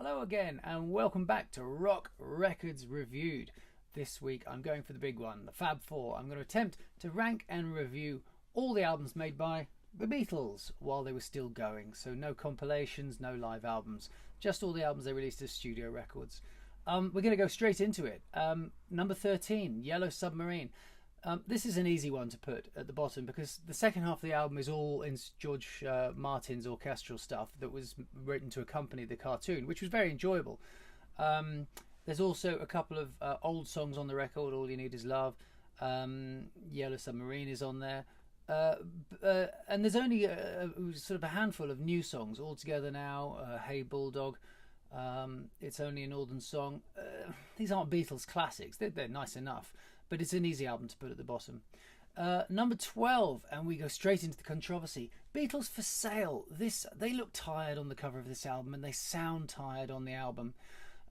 Hello again, and welcome back to Rock Records Reviewed. This week I'm going for the big one, the Fab Four. I'm going to attempt to rank and review all the albums made by the Beatles while they were still going. So no compilations, no live albums, just all the albums they released as studio records. We're going to go straight into it. Number 13, Yellow Submarine. This is an easy one to put at the bottom because the second half of the album is all in George Martin's orchestral stuff that was written to accompany the cartoon, which was very enjoyable. There's also a couple of old songs on the record. All You Need Is Love, Yellow Submarine is on there, and there's only sort of a handful of new songs altogether now. Hey Bulldog, It's Only a Northern Song. These aren't Beatles classics. They're nice enough, but it's an easy album to put at the bottom. Number 12, and we go straight into the controversy. Beatles For Sale. They look tired on the cover of this album, and they sound tired on the album.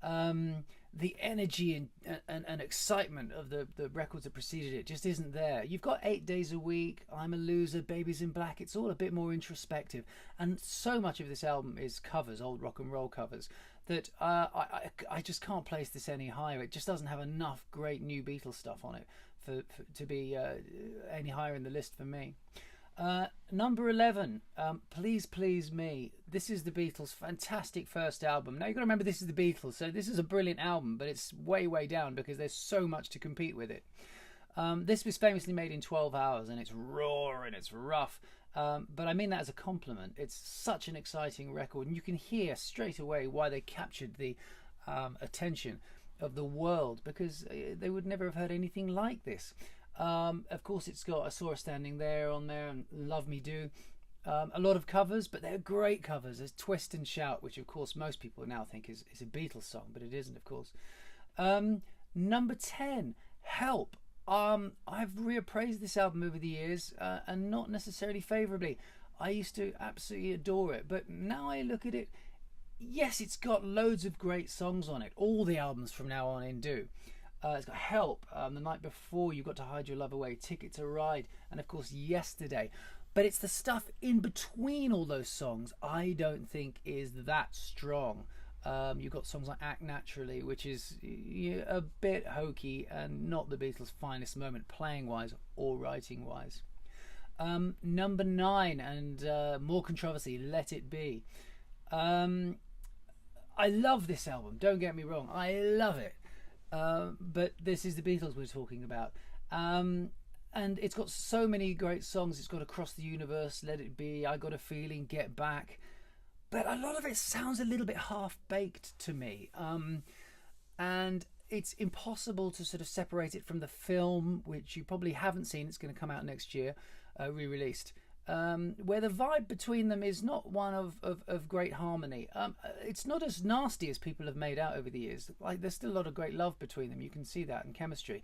The energy and excitement of the records that preceded it just isn't there. You've got 8 Days a Week, I'm a Loser, Babies in Black. It's all a bit more introspective, and so much of this album is covers, old rock and roll covers, that I just can't place this any higher. It just doesn't have enough great new Beatles stuff on it to be any higher in the list for me. Number 11, Please Please Me. This is the Beatles' fantastic first album. Now you've got to remember this is the Beatles, so this is a brilliant album, but it's way down because there's so much to compete with it. This was famously made in 12 hours, and it's raw and it's rough, but I mean that as a compliment. It's such an exciting record, and you can hear straight away why they captured the attention of the world, because they would never have heard anything like this. Of course, it's got I Saw Her Standing There on there, and Love Me Do. A lot of covers, but they're great covers. There's Twist and Shout, which of course most people now think is a Beatles song, but it isn't, of course. Number 10, Help. I've reappraised this album over the years, and not necessarily favourably. I used to absolutely adore it, but now I look at it, yes, it's got loads of great songs on it. All the albums from now on in do. It's got Help, The Night Before, You've Got to Hide Your Love Away, Ticket to Ride, and of course Yesterday. But it's the stuff in between all those songs I don't think is that strong. You've got songs like Act Naturally, which is a bit hokey and not the Beatles' finest moment playing wise or writing wise. Number 9, and more controversy, Let It Be. I love this album, don't get me wrong, I love it. But this is the Beatles we're talking about, and it's got so many great songs. It's got Across the Universe, Let It Be, I Got a Feeling, Get Back, but a lot of it sounds a little bit half-baked to me, and it's impossible to sort of separate it from the film, which you probably haven't seen. It's going to come out next year, re-released, where the vibe between them is not one of great harmony. It's not as nasty as people have made out over the years. Like, there's still a lot of great love between them. You can see that in chemistry.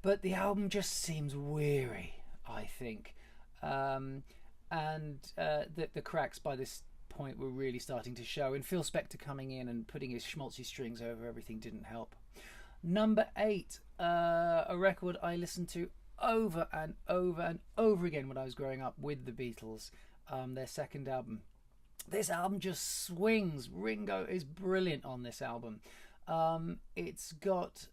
But the album just seems weary, I think. And the cracks by this point were really starting to show. And Phil Spector coming in and putting his schmaltzy strings over everything didn't help. Number 8, a record I listened to over and over again when I was growing up with the Beatles, their second album. This album just swings. Ringo is brilliant on this album. It's got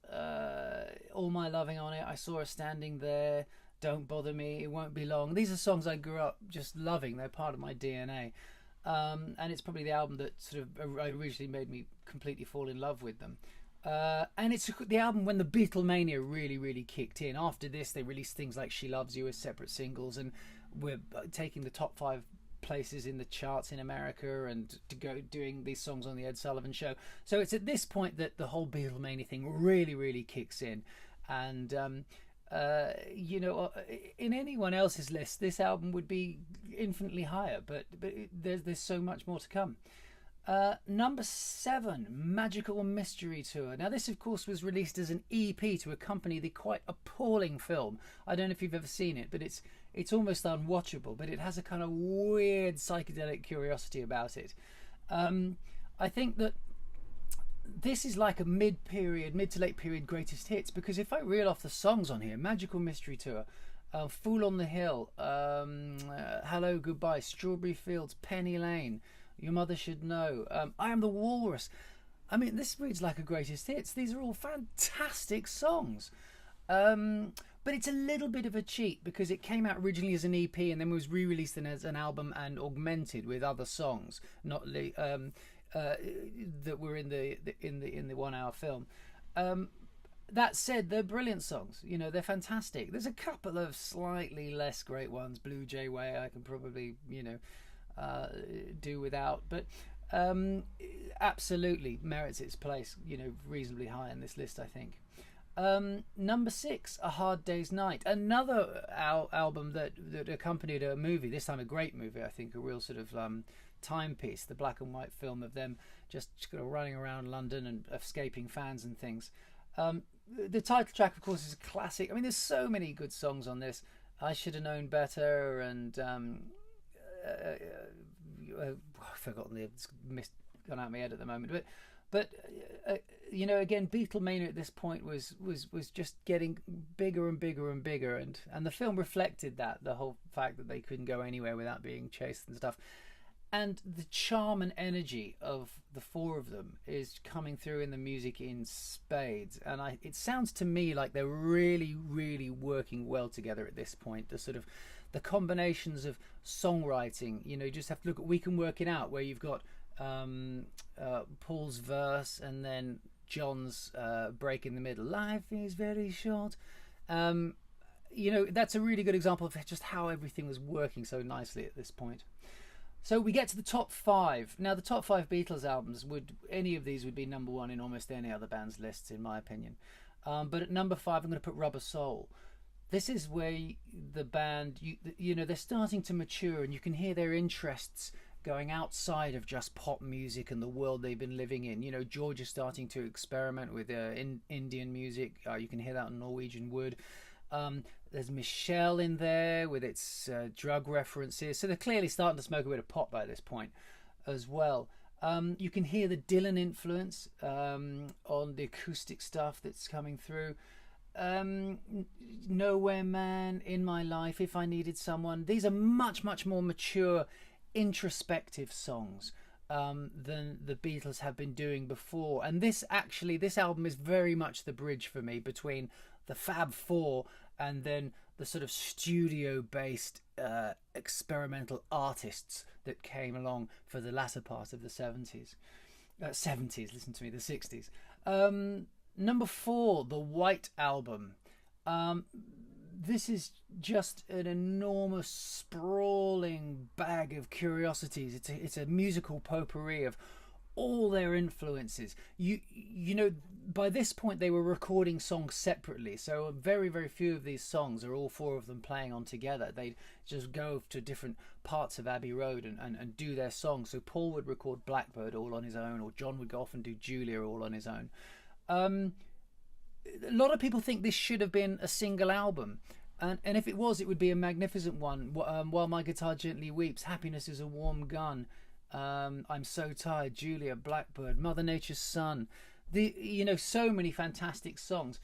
All My Loving on it, I Saw Her Standing There, Don't Bother Me, It Won't Be Long. These are songs I grew up just loving. They're part of my DNA, and it's probably the album that sort of originally made me completely fall in love with them. And it's the album when the Beatlemania really kicked in. After this, they released things like She Loves You as separate singles, and we're taking the top 5 places in the charts in America, and to go doing these songs on the Ed Sullivan Show. So it's at this point that the whole Beatlemania thing really kicks in. And in anyone else's list, this album would be infinitely higher, but there's so much more to come. Number 7, Magical Mystery Tour. Now this of course was released as an EP to accompany the quite appalling film. I don't know if you've ever seen it, but it's almost unwatchable, but it has a kind of weird psychedelic curiosity about it. I think that this is like a mid to late period greatest hits, because if I reel off the songs on here, Magical Mystery Tour, Fool on the Hill, Hello Goodbye, Strawberry Fields, Penny Lane, Your Mother Should Know, I Am the Walrus. I mean, this reads like a greatest hits. These are all fantastic songs. But it's a little bit of a cheat because it came out originally as an EP and then was re-released as an album and augmented with other songs, not that were in the 1 hour film. That said, they're brilliant songs. You know, they're fantastic. There's a couple of slightly less great ones. Blue Jay Way, I can probably, do without, but absolutely merits its place, reasonably high in this list, I think. Number 6, A Hard Day's Night, another album that accompanied a movie, this time a great movie, I think, a real sort of timepiece, the black and white film of them just kind of running around London and escaping fans and things. The title track, of course, is a classic. I mean, there's so many good songs on this. I Should Have Known Better, and I've forgotten it's gone out of my head at the moment. But again, Beatlemania at this point was just getting bigger and bigger and bigger, and the film reflected that, the whole fact that they couldn't go anywhere without being chased and stuff. And the charm and energy of the four of them is coming through in the music in spades. And it sounds to me like they're really, really working well together at this point. The combinations of songwriting, you just have to look at We Can Work It Out, where you've got Paul's verse and then John's break in the middle. Life is very short. That's a really good example of just how everything was working so nicely at this point. So we get to the top 5. Now, the top 5 Beatles albums, any of these would be number 1 in almost any other band's lists, in my opinion. But at number 5, I'm going to put Rubber Soul. This is where the band, they're starting to mature, and you can hear their interests going outside of just pop music and the world they've been living in. George is starting to experiment with Indian music. You can hear that on Norwegian Wood. There's Michelle in there with its drug references. So they're clearly starting to smoke a bit of pot by this point as well. You can hear the Dylan influence on the acoustic stuff that's coming through. Nowhere Man, In My Life, If I Needed Someone. These are much, much more mature, introspective songs than the Beatles have been doing before. And this album is very much the bridge for me between the Fab Four and then the sort of studio-based experimental artists that came along for the latter part of the 70s. 70s, listen to me, the 60s. Number 4, the White Album. This is just an enormous, sprawling bag of curiosities. It's a musical potpourri of all their influences. By this point they were recording songs separately, so very, very few of these songs are all 4 of them playing on together. They'd just go to different parts of Abbey Road and do their songs. So Paul would record Blackbird all on his own, or John would go off and do Julia all on his own. A lot of people think this should have been a single album, and if it was, it would be a magnificent one. While My Guitar Gently Weeps, Happiness Is a Warm Gun, I'm So Tired, Julia, Blackbird, Mother Nature's Son. So many fantastic songs.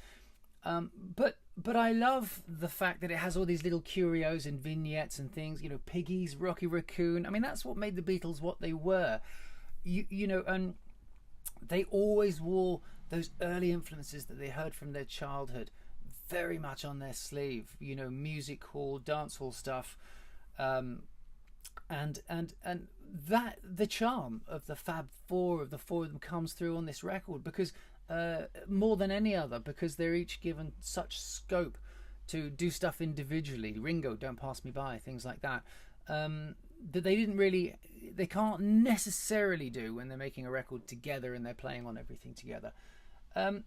But I love the fact that it has all these little curios and vignettes and things. Piggies, Rocky Raccoon. I mean, that's what made the Beatles what they were. And they always wore those early influences that they heard from their childhood very much on their sleeve. Music hall, dance hall stuff. And that the charm of the Fab Four, of the 4 of them, comes through on this record, because more than any other, because they're each given such scope to do stuff individually. Ringo, Don't Pass Me By, things like that, that they can't necessarily do when they're making a record together and they're playing on everything together.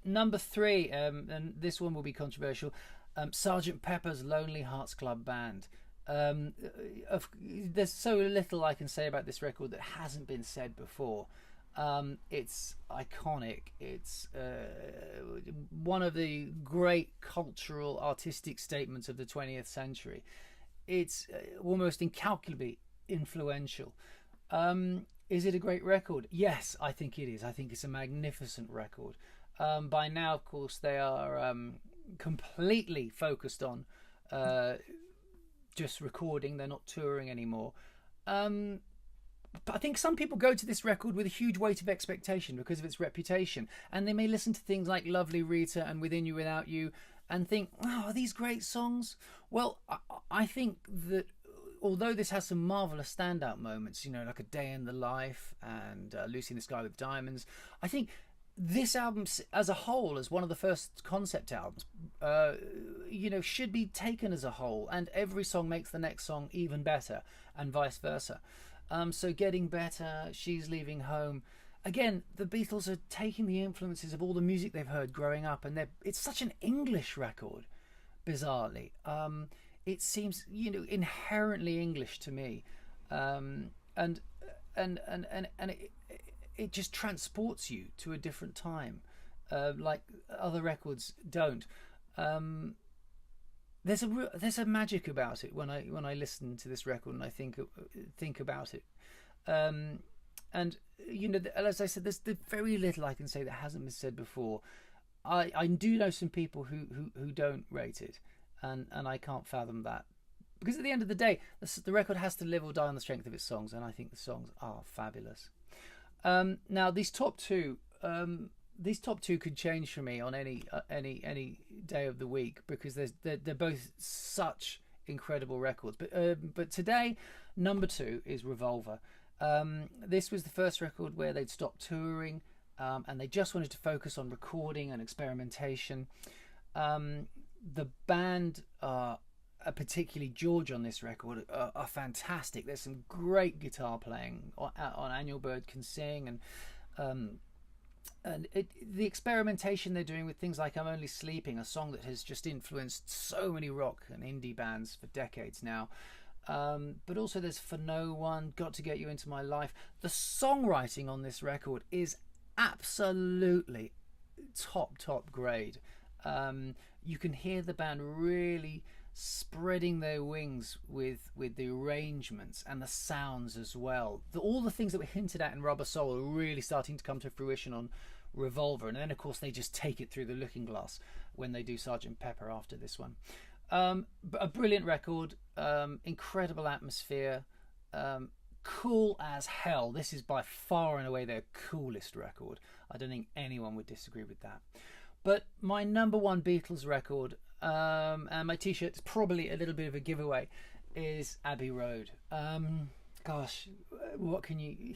Number 3, and this one will be controversial, Sgt. Pepper's Lonely Hearts Club Band. There's so little I can say about this record that hasn't been said before. It's iconic. It's one of the great cultural, artistic statements of the 20th century. It's almost incalculably influential. Is it a great record? Yes, I think it is. I think it's a magnificent record. By now, of course, they are completely focused on just recording. They're not touring anymore. But I think some people go to this record with a huge weight of expectation because of its reputation, and they may listen to things like Lovely Rita and Within You Without You and think, oh, are these great songs? Well, I think that although this has some marvellous standout moments, you know, like A Day in the Life and Lucy in the Sky with Diamonds, I think this album as a whole, as one of the first concept albums, you know, should be taken as a whole, and every song makes the next song even better and vice versa. So Getting Better, She's Leaving Home, again, the Beatles are taking the influences of all the music they've heard growing up, and it's such an English record, bizarrely. It seems, you know, inherently English to me, and it just transports you to a different time, like other records don't. There's a magic about it when I listen to this record and I think about it, and you know, as I said, there's very little I can say that hasn't been said before. I do know some people who don't rate it, and I can't fathom that, because at the end of the day, the record has to live or die on the strength of its songs, and I think the songs are fabulous. Now these top two could change for me on any day of the week, because they're both such incredible records. But today, number 2 is Revolver. This was the first record where they'd stopped touring, and they just wanted to focus on recording and experimentation. The band, particularly George on this record, are fantastic. There's some great guitar playing on Annual Bird Can Sing, and the experimentation they're doing with things like I'm Only Sleeping, a song that has just influenced so many rock and indie bands for decades now. But also there's For No One, Got to Get You Into My Life. The songwriting on this record is absolutely top grade. You can hear the band really spreading their wings with the arrangements and the sounds as well. All the things that were hinted at in Rubber Soul are really starting to come to fruition on Revolver, and then of course they just take it through the looking glass when they do Sgt. Pepper after this one. A brilliant record, incredible atmosphere, cool as hell. This is by far and away their coolest record. I don't think anyone would disagree with that. But my number 1 Beatles record, and my t-shirt is probably a little bit of a giveaway, is Abbey Road. Gosh, what can you...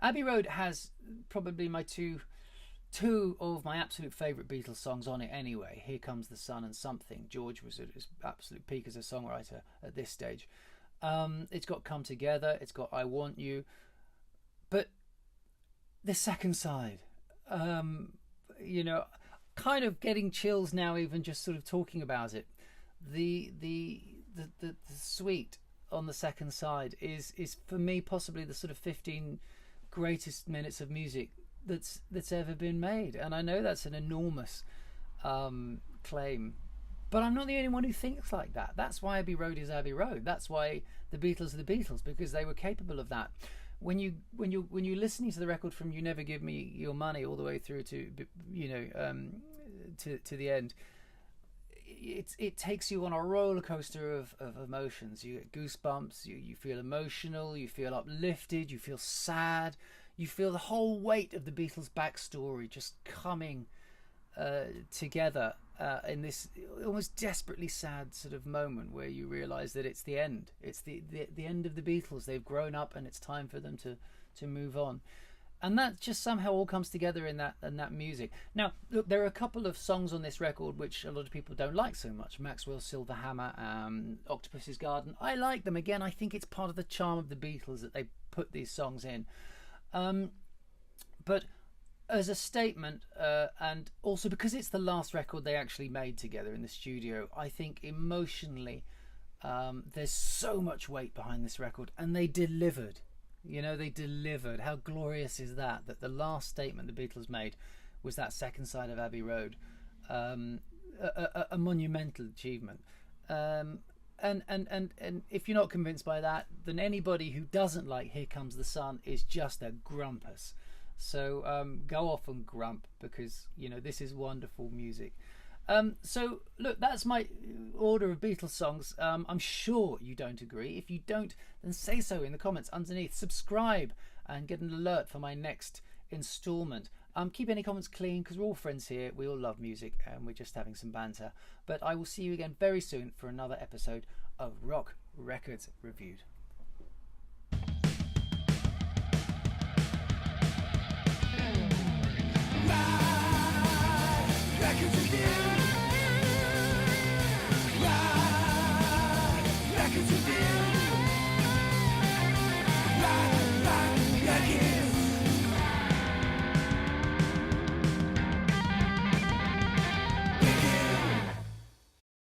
Abbey Road has probably my two of my absolute favourite Beatles songs on it anyway. Here Comes the Sun and Something. George was at his absolute peak as a songwriter at this stage. It's got Come Together, it's got I Want You. But the second side, you know, kind of getting chills now even just sort of talking about it. The suite on the second side is for me possibly the sort of 15 greatest minutes of music that's ever been made, and I know that's an enormous claim, but I'm not the only one who thinks like that. That's why Abbey Road is Abbey Road. That's why the Beatles are the Beatles, because they were capable of that. When you're listening to the record from You Never Give Me Your Money all the way through to, you know, to the end, it takes you on a roller coaster of emotions. You get goosebumps, you feel emotional, you feel uplifted, you feel sad, you feel the whole weight of the Beatles' backstory just coming together in this almost desperately sad sort of moment where you realise that it's the end. It's the end of the Beatles. They've grown up and it's time for them to move on. And that just somehow all comes together in that music. Now, look, there are a couple of songs on this record which a lot of people don't like so much. Maxwell's Silver Hammer, Octopus's Garden. I like them. Again, I think it's part of the charm of the Beatles that they put these songs in. But as a statement, and also because it's the last record they actually made together in the studio, I think emotionally there's so much weight behind this record, and they delivered. You know, they delivered. How glorious is that the last statement the Beatles made was that second side of Abbey Road. A monumental achievement. And if you're not convinced by that, then anybody who doesn't like Here Comes the Sun is just a grumpus. So go off and grump, because, you know, this is wonderful music. So look, that's my order of Beatles songs. I'm sure you don't agree. If you don't, then say so in the comments underneath. Subscribe and get an alert for my next instalment. Keep any comments clean because we're all friends here. We all love music and we're just having some banter. But I will see you again very soon for another episode of Rock Records Reviewed.